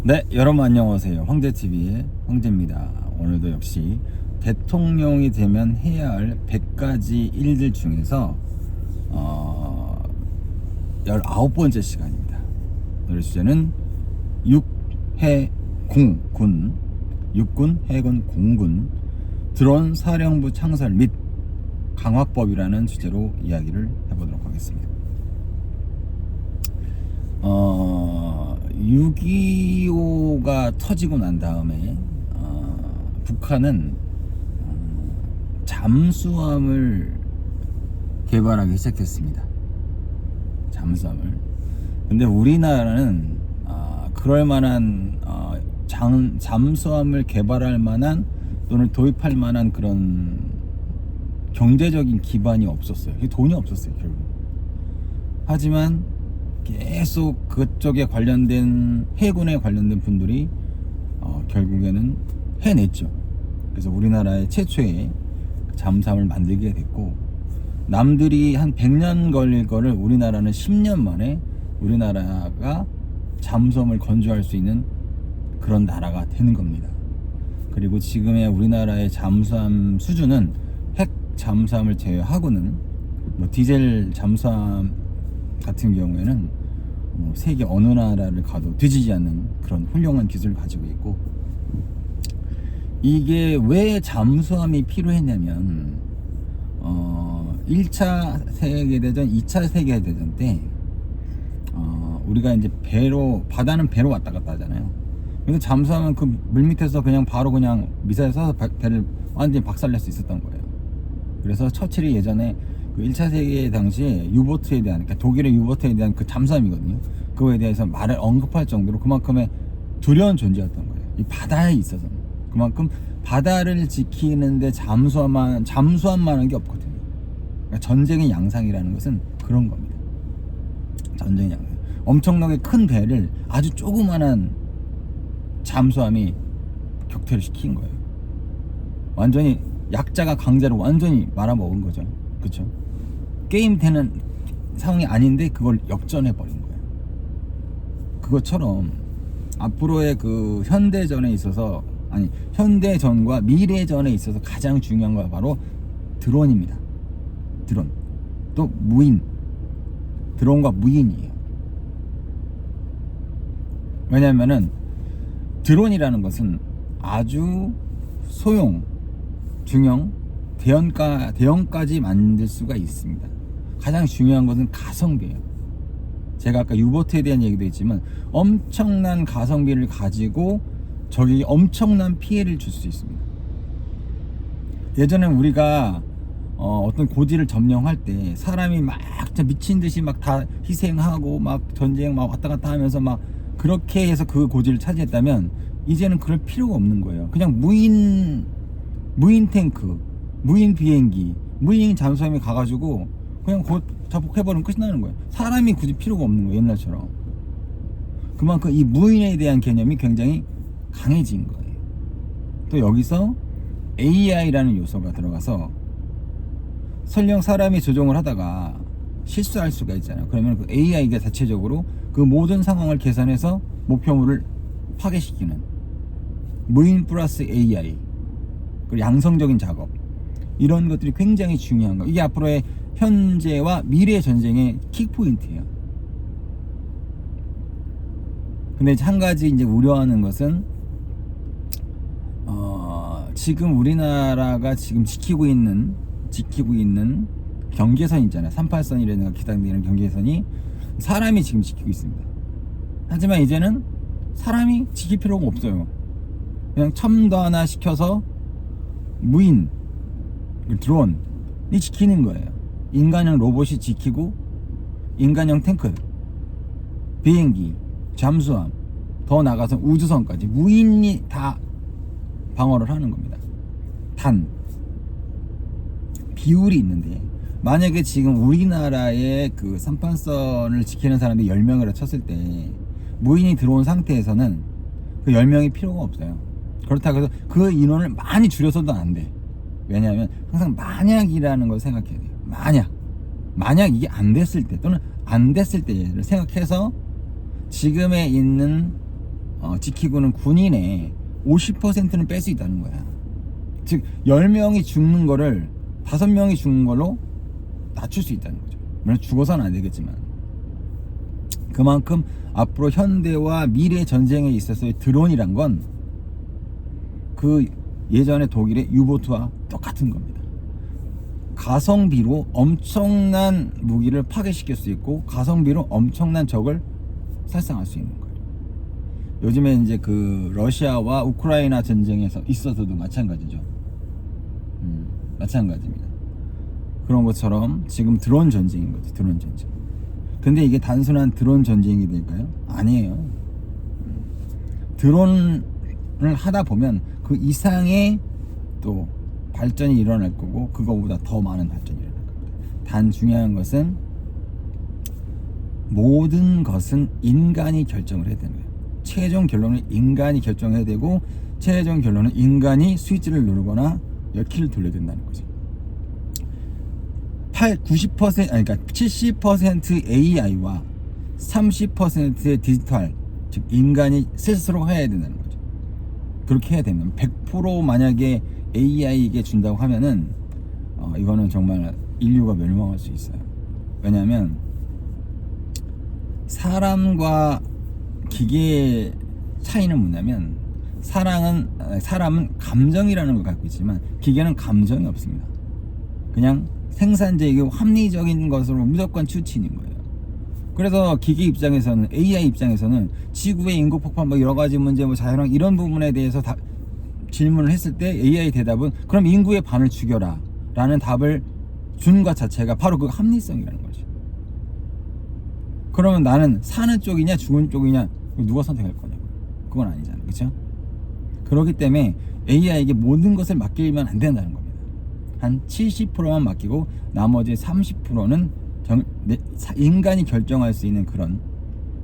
네, 여러분 안녕하세요. 황제TV의 황제입니다. 오늘도 역시 대통령이 되면 해야 할 100가지 일들 중에서 19번째 시간입니다. 오늘 주제는 육해공군, 육군, 해군, 공군 드론 사령부 창설 및 강화법이라는 주제로 이야기를 해보도록 하겠습니다. 6.25가 터지고 난 다음에 북한은 잠수함을 개발하기 시작했습니다. 잠수함을. 근데 우리나라는 그럴 만한 잠수함을 개발할 만한 또는 도입할 만한 그런 경제적인 기반이 없었어요. 돈이 없었어요, 결국. 하지만 계속 그쪽에 관련된 해군에 관련된 분들이 결국에는 해냈죠. 그래서 우리나라의 최초의 잠수함을 만들게 됐고, 남들이 한 100년 걸릴 거를 우리나라는 10년 만에 우리나라가 잠수함을 건조할 수 있는 그런 나라가 되는 겁니다. 그리고 지금의 우리나라의 잠수함 수준은 핵 잠수함을 제외하고는 뭐 디젤 잠수함 같은 경우에는 세계 어느 나라를 가도 뒤지지 않는 그런 훌륭한 기술을 가지고 있고, 이게 왜 잠수함이 필요했냐면 1차 세계대전, 2차 세계대전 때 우리가 이제 바다는 배로 왔다 갔다 하잖아요. 그래서 잠수함은 그 물밑에서 그냥 바로 그냥 미사일 쏴서 배를 완전히 박살낼 수 있었던 거예요. 그래서 처칠이 예전에 그 1차 세계 당시에 유보트에 대한, 그러니까 독일의 유보트에 대한 그 잠수함이거든요. 그거에 대해서 말을 언급할 정도로 그만큼의 두려운 존재였던 거예요. 이 바다에 있어서는. 그만큼 바다를 지키는데 잠수함만한 게 없거든요. 그러니까 전쟁의 양상이라는 것은 그런 겁니다. 전쟁의 양상. 엄청나게 큰 배를 아주 조그만한 잠수함이 격퇴를 시킨 거예요. 완전히 약자가 강자를 완전히 말아먹은 거죠. 그렇죠? 게임 되는 상황이 아닌데 그걸 역전해 버린 거예요. 그것처럼 앞으로의 그 현대전에 있어서, 아니 현대전과 미래전에 있어서 가장 중요한 건 바로 드론입니다. 드론. 또 무인. 드론과 무인이에요. 왜냐면은 드론이라는 것은 아주 소형, 중형, 대형까지 만들 수가 있습니다. 가장 중요한 것은 가성비예요. 제가 아까 유보트에 대한 얘기도 했지만 엄청난 가성비를 가지고 저기 엄청난 피해를 줄 수 있습니다. 예전에 우리가 어떤 고지를 점령할 때 사람이 막 미친 듯이 막 다 희생하고 막 전쟁 막 왔다 갔다 하면서 막 그렇게 해서 그 고지를 차지했다면 이제는 그럴 필요가 없는 거예요. 그냥 무인 탱크, 무인 비행기, 무인 잠수함에 가가지고 그냥 곧 자폭해버리면 끝이 나는 거예요. 사람이 굳이 필요가 없는 거예요, 옛날처럼. 그만큼 이 무인에 대한 개념이 굉장히 강해진 거예요. 또 여기서 AI라는 요소가 들어가서 설령 사람이 조종을 하다가 실수할 수가 있잖아요. 그러면 그 AI가 자체적으로 그 모든 상황을 계산해서 목표물을 파괴시키는 무인 플러스 AI, 그리고 양성적인 작업, 이런 것들이 굉장히 중요한 거예요. 이게 앞으로의 현재와 미래 전쟁의 킥포인트예요. 근데 한 가지 이제 우려하는 것은 지금 우리나라가 지금 지키고 있는 경계선 있잖아요. 38선이라든가 기당되는 경계선이 사람이 지금 지키고 있습니다. 하지만 이제는 사람이 지킬 필요가 없어요. 그냥 첨단화 시켜서 무인 드론이 지키는 거예요. 인간형 로봇이 지키고, 인간형 탱크, 비행기, 잠수함, 더 나가서 우주선까지 무인이 다 방어를 하는 겁니다. 단 비율이 있는데, 만약에 지금 우리나라의 그 38선을 지키는 사람들이 10명이라 쳤을 때 무인이 들어온 상태에서는 그 10명이 필요가 없어요. 그렇다고 해서 그 인원을 많이 줄여서도 안 돼. 왜냐하면 항상 만약이라는 걸 생각해야 돼요. 만약 이게 안 됐을 때, 또는 안 됐을 때를 생각해서 지금에 있는 지키고는 군인의 50%는 뺄 수 있다는 거야. 즉 10명이 죽는 거를 5명이 죽는 걸로 낮출 수 있다는 거죠. 물론 죽어서는 안 되겠지만, 그만큼 앞으로 현대와 미래 전쟁에 있어서의 드론이란 건 그 예전에 독일의 유보트와 똑같은 겁니다. 가성비로 엄청난 무기를 파괴시킬 수 있고 가성비로 엄청난 적을 살상할 수 있는 거예요. 요즘에 이제 그 러시아와 우크라이나 전쟁에서 있어서도 마찬가지죠. 마찬가지입니다. 그런 것처럼 지금 드론 전쟁인 거죠. 드론 전쟁. 근데 이게 단순한 드론 전쟁이 될까요? 아니에요. 드론을 하다 보면 그 이상의 또 발전이 일어날 거고 그거보다 더 많은 발전이 일어날 겁니다. 단 중요한 것은 모든 것은 인간이 결정을 해야 되는 거예요. 최종 결론은 인간이 결정해야 되고 최종 결론은 인간이 스위치를 누르거나 키를 돌려야 된다는 거죠. 90% 아니 그러니까 70% AI와 30%의 디지털, 즉 인간이 스스로 해야 된다는 거죠. 그렇게 해야 되면 100% 만약에 AI에게 준다고 하면은 이거는 정말 인류가 멸망할 수 있어요. 왜냐하면 사람과 기계의 차이는 뭐냐면 사람은 감정이라는 걸 갖고 있지만 기계는 감정이 없습니다. 그냥 생산적이고 합리적인 것으로 무조건 추진인 거예요. 그래서 기계 입장에서는, AI 입장에서는 지구의 인구 폭발 뭐 여러 가지 문제, 뭐 자연환경 이런 부분에 대해서 다 질문을 했을 때 AI 대답은 그럼 인구의 반을 죽여라 라는 답을 준 것 자체가 바로 그 합리성이라는 거죠. 그러면 나는 사는 쪽이냐 죽은 쪽이냐 누가 선택할 거냐고요. 그건 아니잖아요. 그렇죠? 그렇기 때문에 AI에게 모든 것을 맡기면 안 된다는 겁니다. 한 70%만 맡기고 나머지 30%는 인간이 결정할 수 있는 그런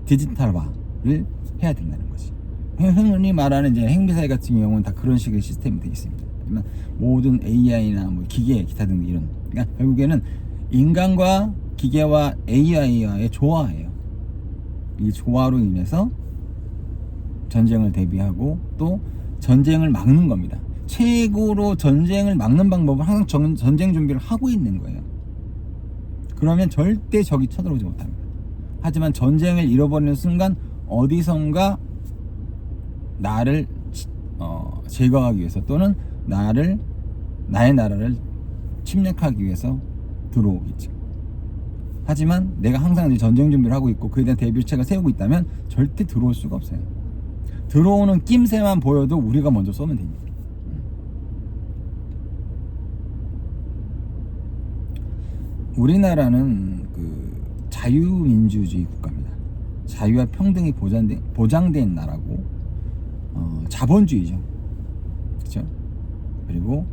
디지털화를 해야 된다는 거지. 흔히 말하는 이제 핵미사일 같은 경우는 다 그런 식의 시스템이 되어 있습니다. 하지만 모든 AI나 뭐 기계, 기타 등 이런, 그러니까 결국에는 인간과 기계와 AI와의 조화예요. 이 조화로 인해서 전쟁을 대비하고 또 전쟁을 막는 겁니다. 최고로 전쟁을 막는 방법은 항상 전쟁 준비를 하고 있는 거예요. 그러면 절대 적이 쳐들어오지 못합니다. 하지만 전쟁을 잃어버리는 순간 어디선가 나를 제거하기 위해서 또는 나의 나라를 침략하기 위해서 들어오겠죠. 하지만 내가 항상 이제 전쟁 준비를 하고 있고 그에 대한 대비책을 세우고 있다면 절대 들어올 수가 없어요. 들어오는 낌새만 보여도 우리가 먼저 쏘면 됩니다. 우리나라는 그 자유민주주의 국가입니다. 자유와 평등이 보장된 나라고 자본주의죠. 그렇죠? 그리고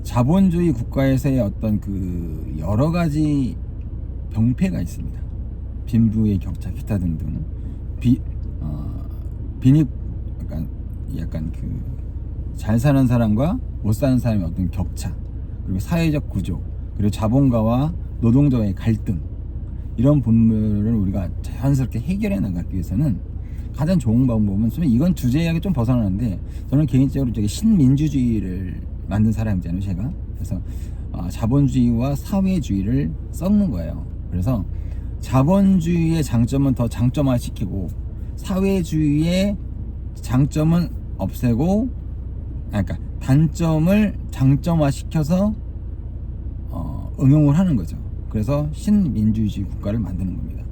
자본주의 국가에서의 어떤 그 여러 가지 병폐가 있습니다. 빈부의 격차, 기타 등등 빈익 약간 그 잘 사는 사람과 못 사는 사람의 어떤 격차, 그리고 사회적 구조, 그리고 자본가와 노동자의 갈등, 이런 부분을 우리가 자연스럽게 해결해 나가기 위해서는 가장 좋은 방법은, 이건 주제하게 좀 벗어나는데 저는 개인적으로 저기 신민주주의를 만든 사람이잖아요, 제가. 그래서 자본주의와 사회주의를 섞는 거예요. 그래서 자본주의의 장점은 더 장점화시키고 사회주의의 장점은 없애고, 그러니까 단점을 장점화시켜서 응용을 하는 거죠. 그래서 신민주주의 국가를 만드는 겁니다.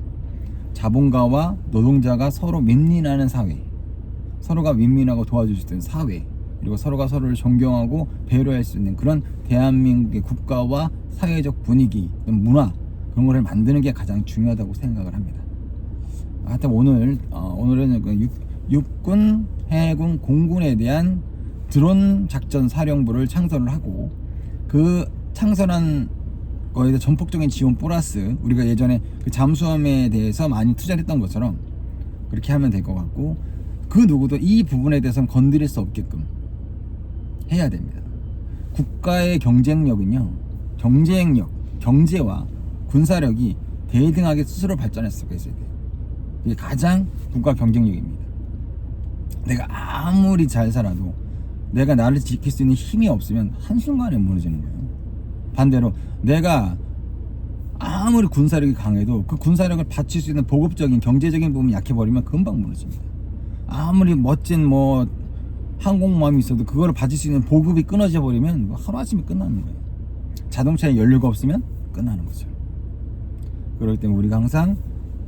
자본가와 노동자가 서로 윈윈하는 사회, 서로가 윈윈하고 도와줄 수 있는 사회, 그리고 서로가 서로를 존경하고 배려할 수 있는 그런 대한민국의 국가와 사회적 분위기, 문화, 그런 거를 만드는 게 가장 중요하다고 생각을 합니다. 하여튼 오늘은 그 육군, 해군, 공군에 대한 드론 작전 사령부를 창설을 하고, 그 창설한 거에 대해 전폭적인 지원 플러스 우리가 예전에 그 잠수함에 대해서 많이 투자를 했던 것처럼 그렇게 하면 될 것 같고, 그 누구도 이 부분에 대해서는 건드릴 수 없게끔 해야 됩니다. 국가의 경쟁력은요, 경제와 군사력이 대등하게 스스로 발전할 수가 있어야 돼요. 이게 가장 국가 경쟁력입니다. 내가 아무리 잘 살아도 내가 나를 지킬 수 있는 힘이 없으면 한순간에 무너지는 거예요. 반대로 내가 아무리 군사력이 강해도 그 군사력을 받칠 수 있는 보급적인 경제적인 부분이 약해버리면 금방 무너집니다. 아무리 멋진 뭐 항공모함이 있어도 그거를 받칠 수 있는 보급이 끊어져 버리면 뭐 하루아침에 끝나는 거예요. 자동차에 연료가 없으면 끝나는 거죠. 그렇기 때문에 우리가 항상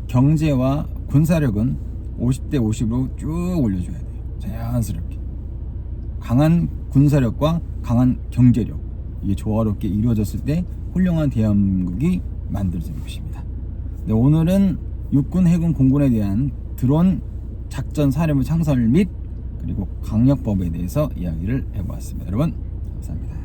경제와 군사력은 50대 50으로 쭉 올려줘야 돼요. 자연스럽게. 강한 군사력과 강한 경제력, 이게 조화롭게 이루어졌을 때 훌륭한 대한민국이 만들어지는 것입니다. 네, 오늘은 육군, 해군, 공군에 대한 드론 작전 사령부 창설 및 그리고 강력법에 대해서 이야기를 해보았습니다. 여러분 감사합니다.